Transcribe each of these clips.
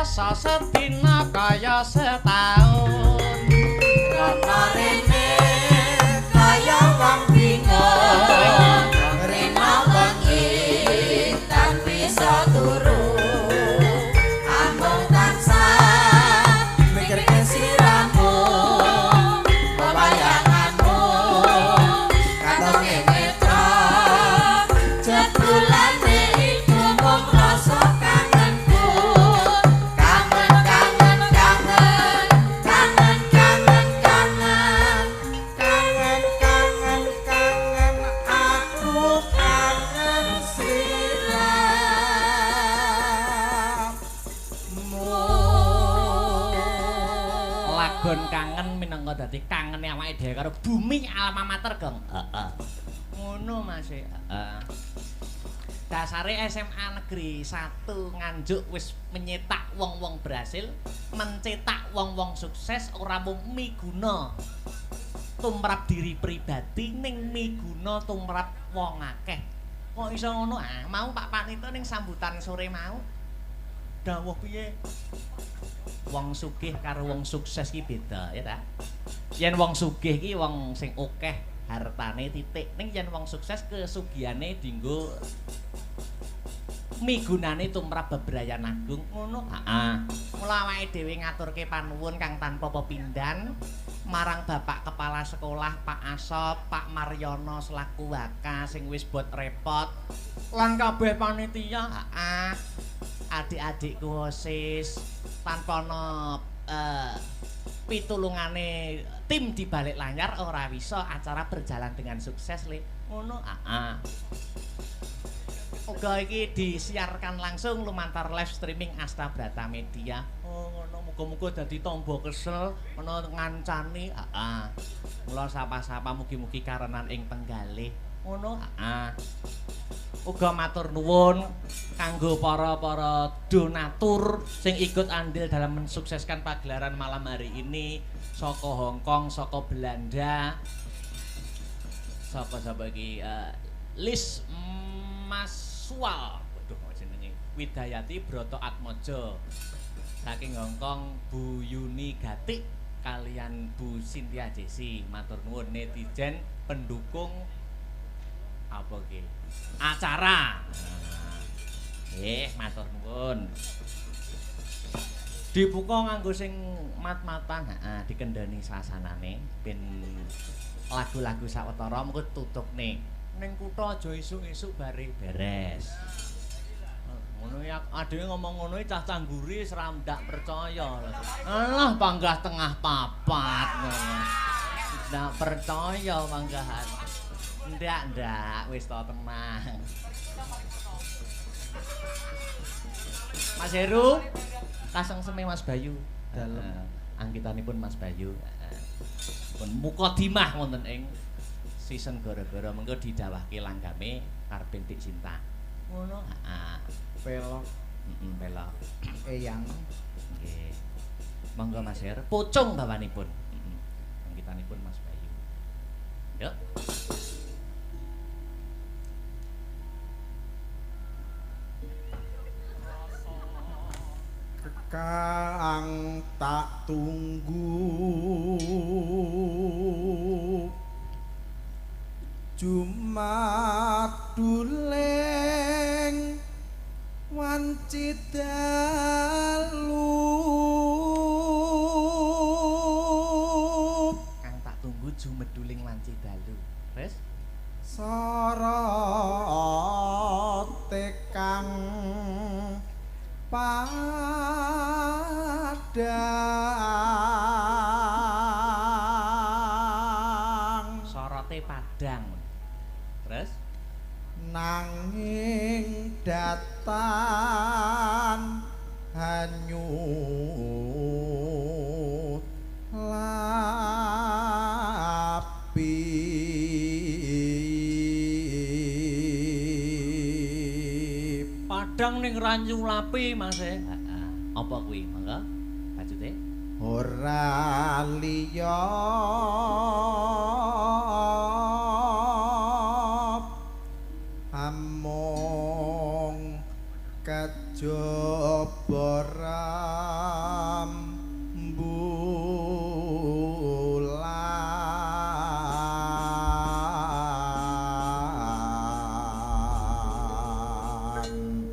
rasa sedina kaya setahun Rana rene kaya wong bingung Rena wengi tan bisa turu Amung tansah mikirke siramu Pewayanganmu katonge netra Jebulane iku mung rasa kangenku Kangen kangen kangen kangen kangen kangen kangen kangen kangen aku kangen siramu lagon kangen minangka dadi kangene awake dhewe karo bumi alma mater gong heeh ngono Mas heeh dasare SMA Negeri 1 Nganjuk wis menyetak wong-wong berhasil mencetak wong-wong sukses ora mung miguna tumrap diri pribadi ning miguna tumrap wong akeh kok iso ngono mau Pak Panito ning sambutan sore mau dawuh piye wong sugih karo wong sukses ki beda ya ta yen wong sugih ki wong sing akeh hartane titik ning yen wong sukses kesugihane dienggo migunane tumrap bebrayan agung ngono heeh mula awake dhewe ngaturke panuwun kang tanpa pepindhan marang Bapak Kepala Sekolah Pak Asop Pak Maryono selaku waka sing wis bot repot lan kabeh panitia heeh adik-adikku OSIS tanpa ana pitulungane tim di balik layar ora bisa acara berjalan dengan sukses le ngono uga iki disiarkan langsung lumantar live streaming Asta Brata Media oh ngono muga-muga dadi tamba kesel ana ngancani mula sapa-sapa mugi-mugi karenan ing penggalih ngono uga matur nuwun kanggo para donatur sing ikut andil dalam mensukseskan pagelaran malam hari ini saka Hong Kong, saka Belanda, sapa iki Lis Maswal, waduh jenenge Widayati Broto Atmojo saking Hong Kong, Bu Yuni Gatik kalian Bu Cynthia Jesi matur nuwun netizen pendukung apa ki acara matur nuwun dibuka nganggo sing mat-matan dikendani sasanane ben lagu-lagu sawetara mengko tutukne ning kutha aja esuk-esuk bare beres ngono ya adewe ngomong ngono cah-cah ngguri seram ndak percaya alah panggah tengah papat ngono ndak percaya panggahan ndak wis to tenang Mas Heru kasang seme Mas Bayu dalem angkitanipun Mas Bayu pun mukadimah wonten ing season gara-gara mengko didhawahke langgame Karben Dik Cinta ngono pelok pelok eyang nggih monggo Mas Her pucung bawanipun angkitanipun Mas Bayu yuk kang tak tunggu Jumaduleng wanci dalu kang tak tunggu Jumeduling wanci dalu wis sorote kang padang sorote padang terus nanging datan hanyut lapi padang ning ranyu lapi Mas apa kuwi mangga bajute ora liya among jaba rembulan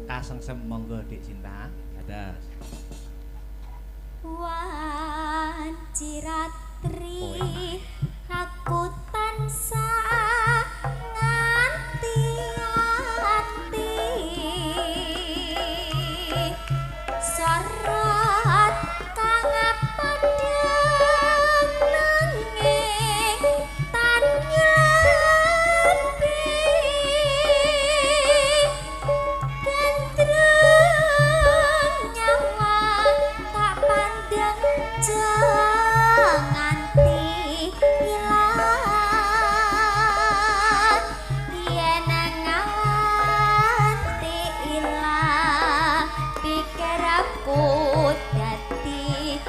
Kasengsem monggo Dik Cinta. Dados. Wanciratri Oh, enak. aku tansah nganti-anti sorot kang padhang nanging tanyapi gandrung nyawa tak pandang nganti ilang yen nganti ilang pikir aku dadi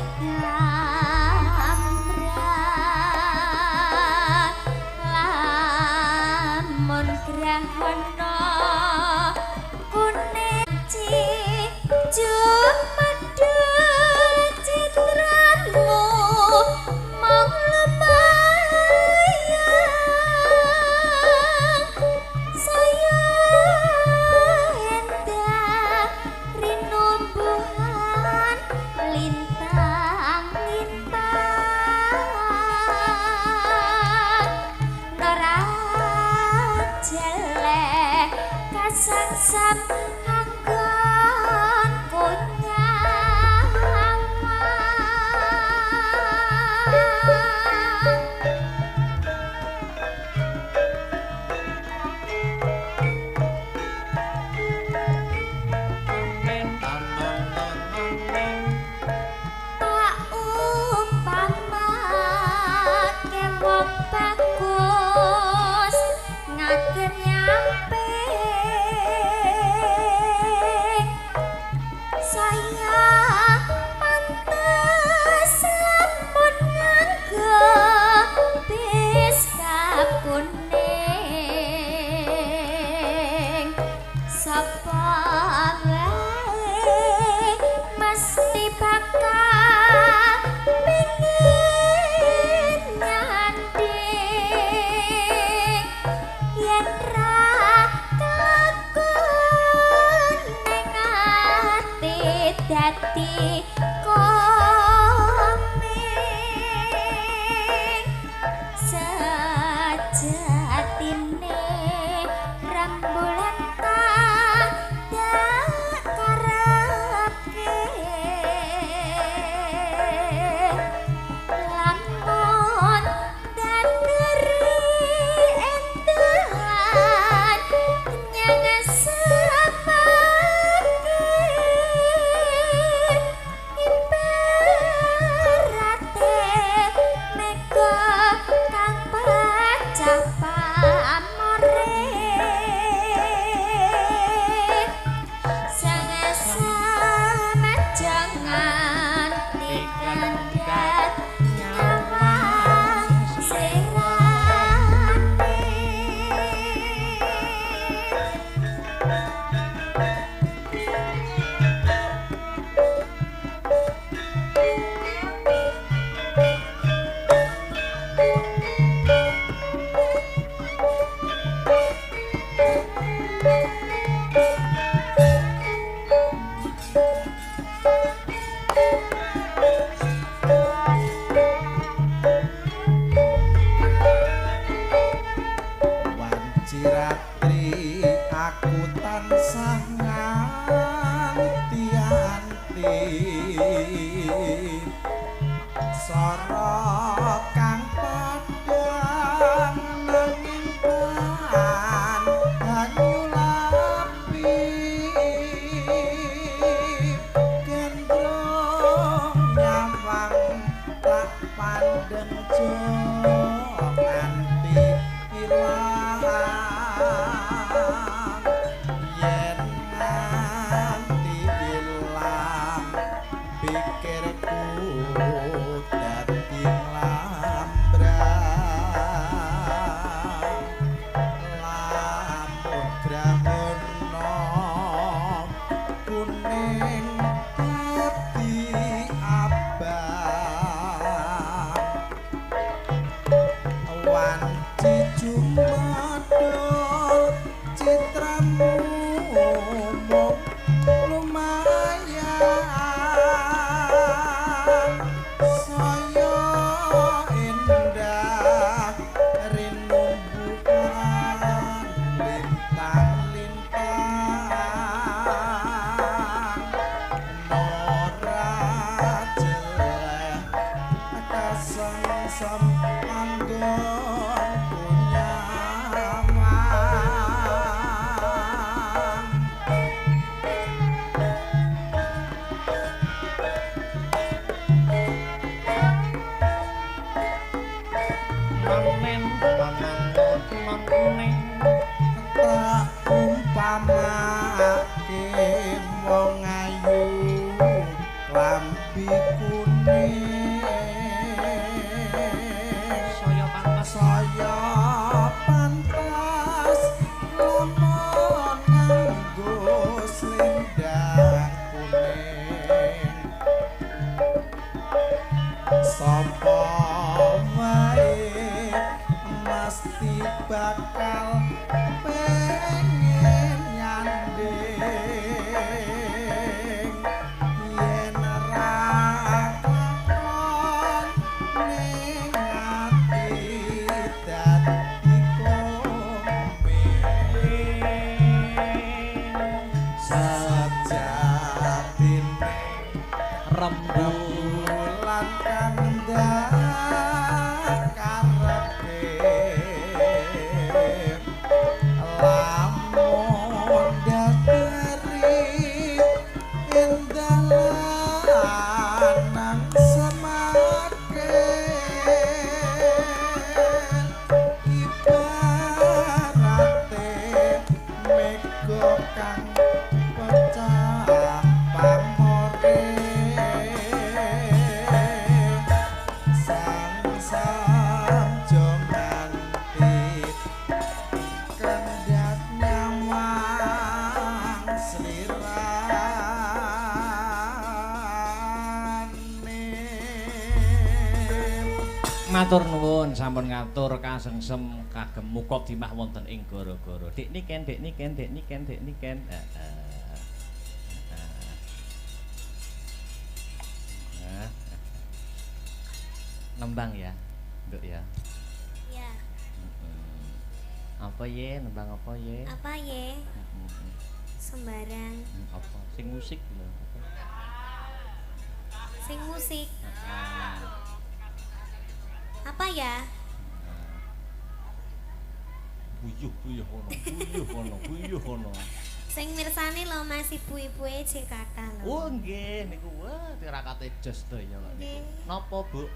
lamrah lamun grahana kuning Jumedul citramu mong lumayang saya endah rinumbuhan lintang-lintang nerajele kasangsam anggon tak umpamake wong bagus ngagen nyampe saya pantes lamun nganggo bis kuning sapa wae mesti bakal pengin nyanding yen ra kelakon ning ati dadi komeng sejatine rembulan tak karepke lamun dan ngeri entelan nyang sepake ibarate mega kang pecah pamore sama jangan dikandat nyawang serane Wanciratri aku tansah nganti-anti sora kang padhang nanging pan banyu lapi gendrong nyawang tak pandeng nganti ilang yen nganti ilang pikirku dadi lambrang lamun grahana kuning sapa wae mesti bakal pengen nyanding yen ra kakon ning ati dadi sajatine rembulan kang karepe lamun dadari endalan semake ibarate mega kang pecah pamore sang jonganti kendhat nyawang slirane. Matur nuwun sampun ngatur kasengsem kagem muka dimah wonten ing gara-gara. Dik niken. Nembang ya, Nduk ya. Ya. Apa ye? Nembang apa ye? Apa ye? Sembarang. Apa? Sing musik lho. Sing musik. Heeh. Apa ya? Buyuh kono. Sing mirsani lho Mas ibu-ibuke jek kathah lho. Oh nggih niku wah tirakate jos daya kok niku. Nggih. Napa, Bu?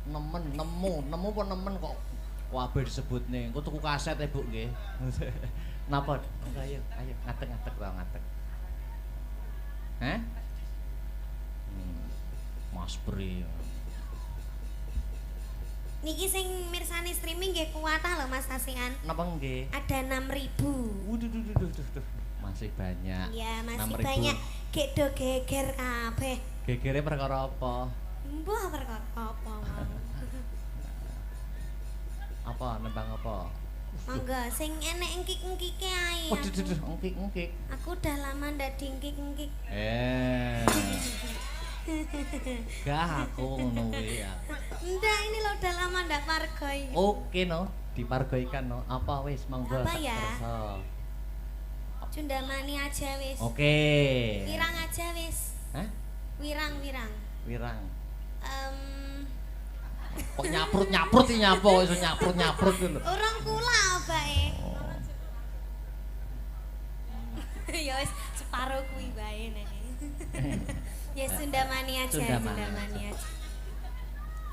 Nemu apa nemen kok kabeh disebutne. Engko tuku kaset e, Bu nggih. Napa? Ayo ngadeg wae ngadeg. Heh? Mas Pri. Niki sing mirsani streaming nggih kuwatah lho Mas Asian. Napa nggih? Ada 6.000. Waduh. Masih banyak. Ya, masih 6.000. banyak. Gek do geger kabeh. Gegere perkara apa? Mbah perkara apa mau. Apa nembang apa? Monggo sing enek engkik-engkike ae. Waduh, engkik. Aku udah lama ndak diengkik-engkik. Gah aku ngono kuwi ya. Ndak, ini lo udah lama ndak pargoi. Oke no, dipargoikan no. Apa wis monggo. Apa ya? kersa. Cundamani aja wis. Oke. Wirang aja wis. Hah? Wirang. Wirang. Em Kok nyaprut iki nyapa kok iso nyaprut lho. Urung kula bae. Ya wis separo kuwi bae nek. Ya Sundamani aja.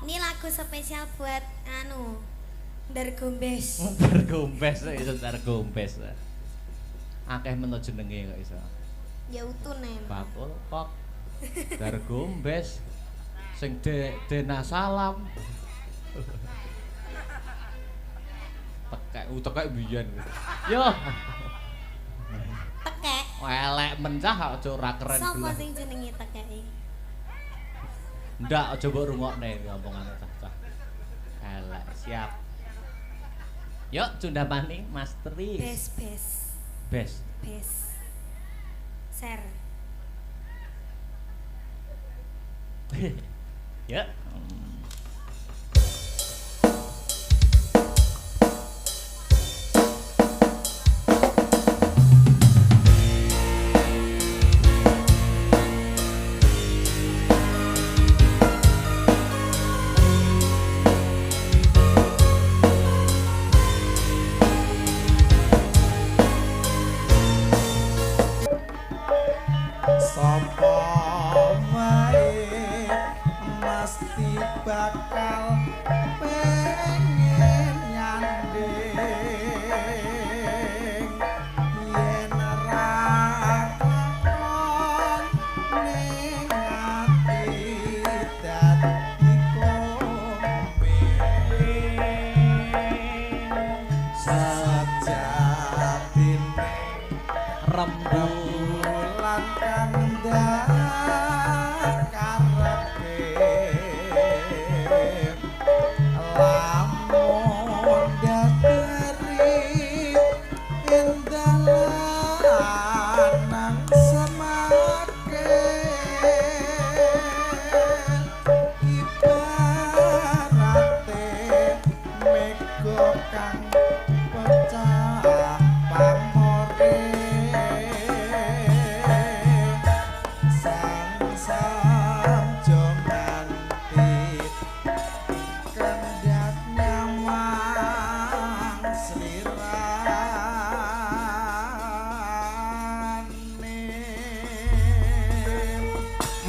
Ini lagu spesial buat Dargombes. Dargombes iso Dargombes. Akeh men jenenge kok iso. Ya utune. Bakul kok. Dargombes sing Dena Salam. Tekek biyen. Yo. Tekek. Elek mencah aja ora keren Sopo belas. sing jenenge tekeki? Ndak aja mbok rungokne ngomongan cah-cah. Elek siap. Yuk Cundamani Mas Tris. Bes. Ser. Yuk. Sapa wae mesti bakal pengen nyanding yen ra kakon ning ati dadi sajatine Rembulan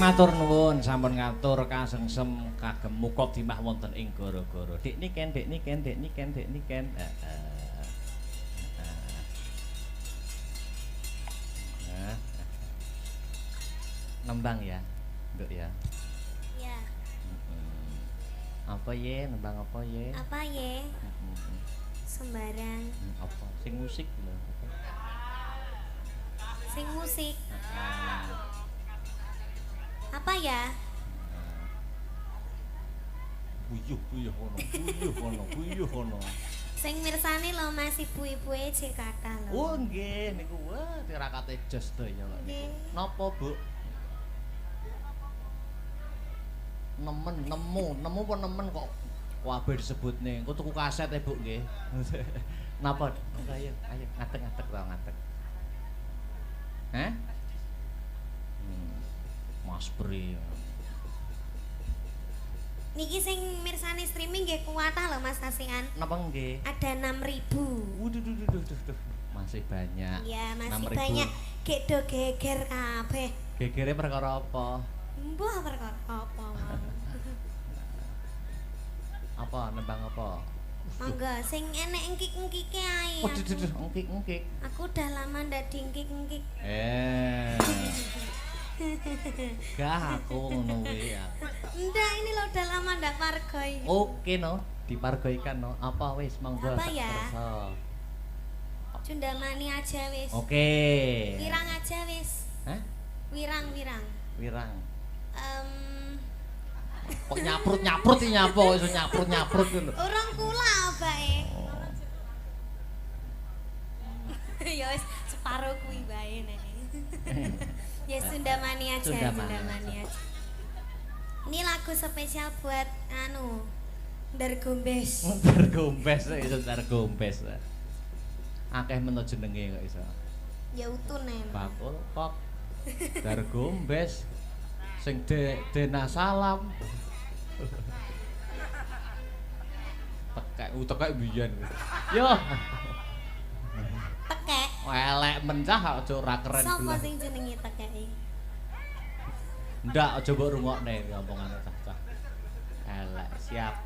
Matur nuwun sampun ngatur kasengsem kagem muka dimah wonten ing gara-gara. Dik niken, dik niken, dik niken, dik niken. Nembang ya, Nduk ya. Ya. Apa ye? Nembang apa ye? Apa ye? Sembarang. Apa? Sing musik lho. Sing musik. Apa ya? Buyuh kono. Sing mirsani lho Mas ibu-ibuke cek kathah lho. Oh nggih niku wah tirakate jos daya kok niku. Napa, Bu? Nemu apa nemen kok kabeh disebutne. Engko tuku kaset e, Bu nggih. Napa? Ayo ngadeg-ngadeg to ngadeg. Hah? Mas Pri. Niki sing mirsani streaming nggih kuwatah lho Mas Kasihan. Napa nggih? Ada 6.000. Waduh. Masih banyak. Ya, masih 6.000. banyak. Gek do geger kabeh. Gegere perkara apa? Mbah perkara apa mau. Apa nembang apa? Mangga sing enek engkik-engkike ae. Waduh, engkik. Aku udah lama ndak diengkik-engkik. Gak aku ngono kuwi ya. Ndak, ini lo udah lama ndak pargoi. Oke no, dipargoikan no. Apa wis monggo. Apa ya? Terso. Cundamani aja wis. Oke. Wirang aja wis. Hah? Wirang. Kok nyaprut iki nyapa kok iso nyaprut lho. Urung kula bae. Oh. Ya wis separo kuwi bae nek. Ya Sundamani aja. Ini lagu spesial buat Ndar Gombes. Ndar Gombes. Akeh men jenenge kok iso. Ya utune. Bakul kok. Ndar Gombes. Sing Dena Salam. Tekek biyen. Yo. Tekek. Elek mencah aja ora keren Sopo belah. sing jenenge tekeki? Ndak aja mbok rungokne ngomongane cah-cah. Elek, siap.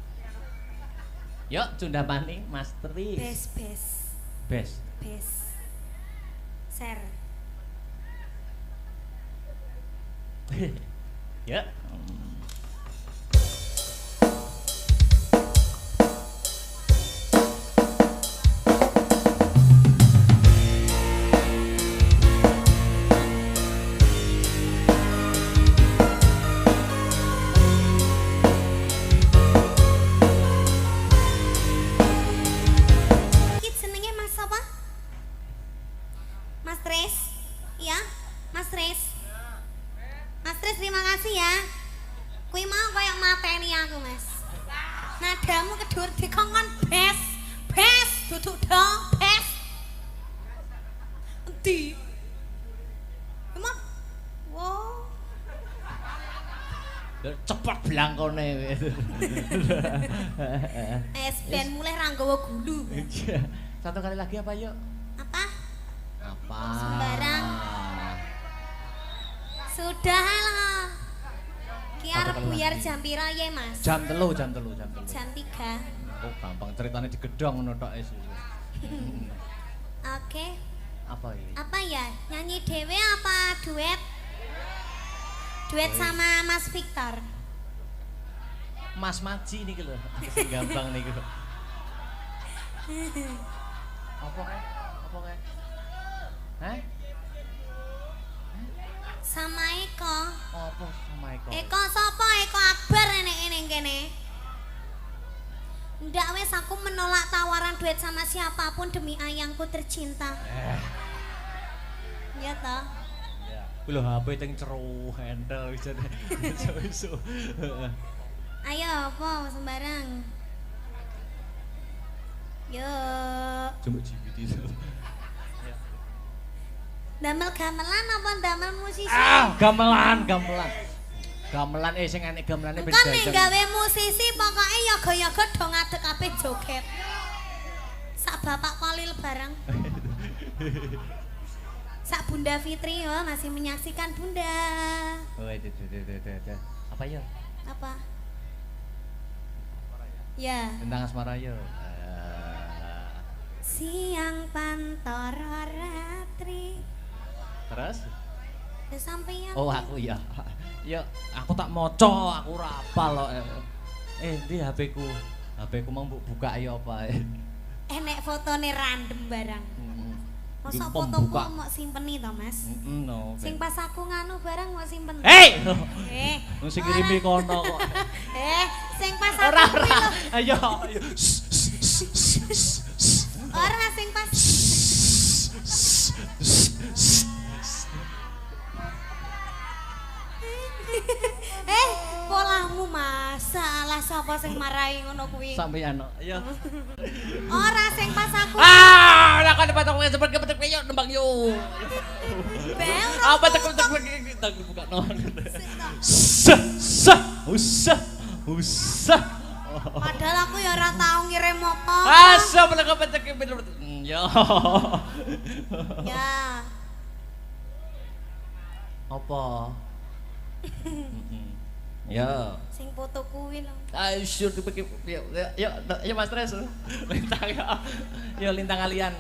Yuk Cundamani Mas Tri. Bes. Ser. Ya. Iki jenenge Mas apa? Mas Tris. Iya, Mas Tris. Mas Tris terima kasih ya. Kuwi mau koyo mateni aku, Mas. Nadamu kedur dikongkon bes duduk dong, bes. Endi? Emang wow. Cepet blangkone. Ben mulai ra nggawa gulu. Satu kali lagi apa yuk? Apa? Apa? Sembarang. Sudah lah. Ki arep buyar jam pira ye, Mas? Jam 3. Jam 3. Oh, gampang ceritanya digedhong ngono tok wis. Oke. Apa iki? Apa ya? Nyanyi dewe apa duet? Duet sama Mas Victor. Mas Maji niki lho, sing gampang niku. Apa kae? Hah? Sama Eko. Apa sama Eko? Eko sapa? Eko Akbar ning kene. Ndak wes aku menolak tawaran duit sama siapapun demi ayangku tercinta. Ya toh. Ya. Lho HP teng ceru handle bisa iso. Ayo apa sembarang. Yo. Coba GPT. Damel gamelan apa damel musisi? Gamelan. Gamelan sing enek gamelane ben kan nek gawe musisi pokoke yoga-yoga do ngadeg kabeh joget. Sak bapak Kolil bareng. Sak Bunda Fitri yo masih menyaksikan Bunda. Oh, itu. Apa ya? Apa? Ya. Tentang asmara yo. Siang pantoro ratri. Terus? Sampeyan. Oh, aku ya. Ya, aku tak maca, aku ora apal kok. Ndi HP-ku? HP-ku mau buka ya apa? Enek fotone random barang. Masa fotoku mau simpeni to, Mas? No. Sing pas aku nganu barang mau simpen. Wong sing kirimi kono kok. Sing pas aku Ora. kuwi lho. Ayo. Ora sing pas. Polamu masalah sapa sing marahi ngono kuwi? Sampeyan. Ayo. Ora sing pas aku. Ora kan patok wis seperti petek yo nembang yo. Bel. Apa tek buka no. Usah. Padahal aku ya ora tau ngirim apa. Asa menek petek yo. Ya. Apa? Ya. Sing foto kuwi lho. Ayo syur dipikir ya Mas Tres. Lintang ya. Ya lintang kalian.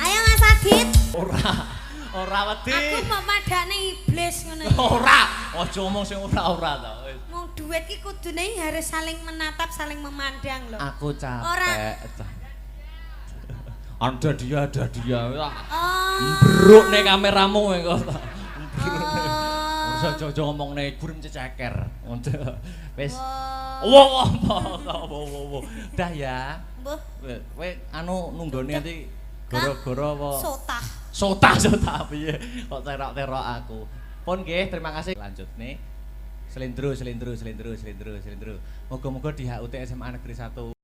Ayo Mas Adit. Ora wedi. Aku mau padane iblis ngono. Ora, aja omong sing ora ta. Mau duit ki kudune harus saling menatap, saling memandang lho. Aku capek. Ora. Ada dia. Oh. Mbruk nek kameramu kok. Oh. Aja ngomongne gurem ceceker. Wis. Wow. Wo. Dah ya. Mbuh. Kowe anu nunggone nanti gara-gara apa? Sotah. Sotah piye? Kok terok-terok aku. Pun nggih, terima kasih. Lanjut nih. Selindru. Moga-moga di HUT SMA Negeri 1